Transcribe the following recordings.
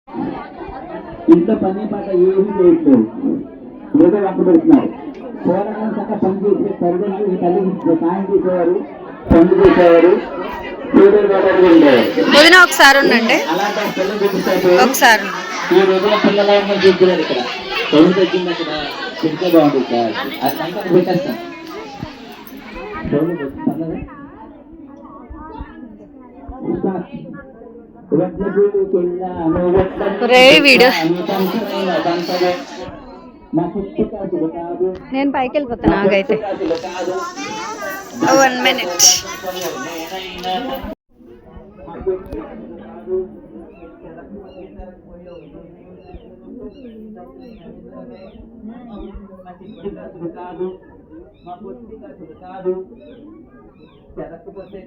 ఇంట్లో పని పాట ఏమీ చేయట్లేదు, ఏదో వంట పెడుతున్నారు. పూర్వం చక్కగా పని చేసే తల్లిదండ్రులు తల్లికి సాయం చేసేవారు, పనులు చేసేవారు, ఒకసారి ఉండండి. ఒకసారి ఈ రోజున పిల్లలు చూస్తున్నారు. ఇక్కడ చదువు తగ్గింది, అక్కడ పెడితే బాగుంటుంది సార్. అది సంఖ్య పెట్టేస్తాం. వీడియో నేను పైకి వెళ్ళిపోతాను. నాకైతే 1 minute. చెరకపోతే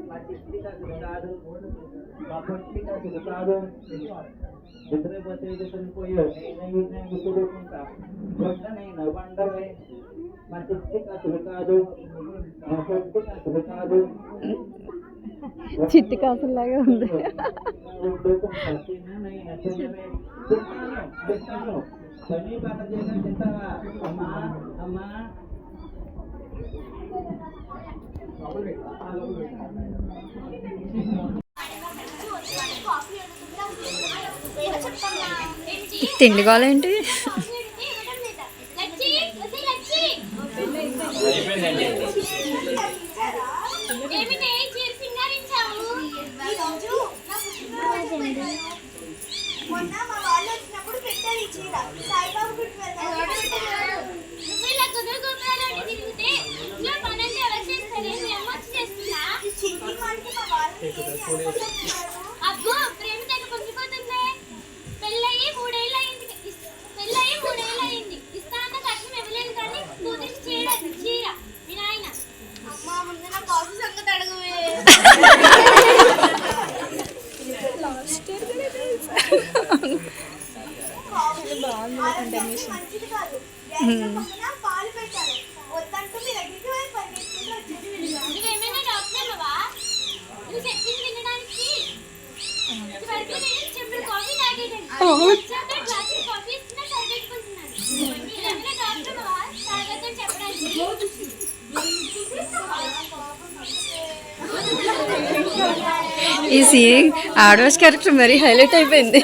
మా చిట్టి కాదు కాదు, మా పొట్టి కాదు కాదు, నిద్రపోతే నిద్రపోయో నేను చూడుకుంటా నేను వండవే. మా చిట్టి కాదు కాదు, మా పొట్టి కాదు కాదు, చిట్టి కాసులాగా ఉంది. పని పాట చేయడం తింటావా అమ్మా? అమ్మా తిండి కావాలేంటి? అబ్బో ప్రేమ తెగ పొంగిపోతుంది. పెళ్ళయి 3 ఏళ్ళు అయింది. ఇస్తా అన్న కట్నం ఇవ్వలేదు కానీ కూతురికి చీర మీ నాయన. అమ్మా ముందు నా కాఫీ సంగతి అడగవే. మంచిది కాదు, పాలు పెట్టాలి వద్దంటూ మీ దగ్గరికి నువ్వేమైనా డాక్టర్ అవా? నువ్వు చెప్పింది వినడానికి చెప్పుడు కాఫీ తాగేదండి. కాఫీ ఇస్తున్నా సరిపెట్టుకుంటున్నాను. నువ్వేమైనా డాక్టర్ అవా తాగొద్దని చెప్పడానికి? ఈ సీన్ ఆడవాస్ క్యారెక్టర్ మరీ హైలైట్ అయిపోయింది.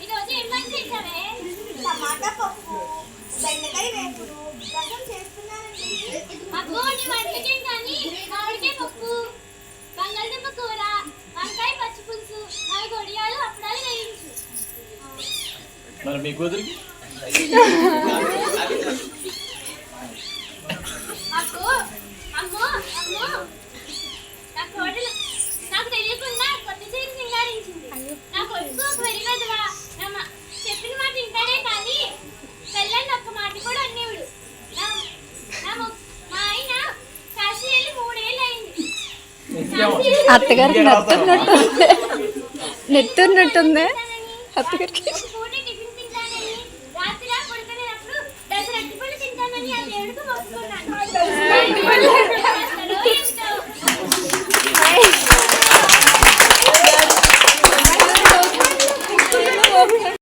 ఈరోజు ఏం పని చేశావే? టమాటా పప్పు, బెండకాయ వేపుడు, రసం చేస్తున్నానండి. అబ్బో నీ వంటకేం కానీ మామిడికాయ పప్పు, బంగాళదుంప కూర, వంకాయ పచ్చి పులుసు, 4 వడియాలు అప్పడాలు వేయించు. మరి మీ కూతురికి నాకు తెలియకుండా కొత్త చీర సింగారించింది. నా కొడుకు ఒక వెరిగదవా, చెప్పిన మాట వింటాడే కానీ పెళ్ళని ఒక్క మాట కూడా అనేవాడు. మా ఆయన కాశీ వెళ్ళి 3 ఏళ్ళు అయింది. అత్తగారికి నెత్తున్నట్టుంది. అత్తగారికి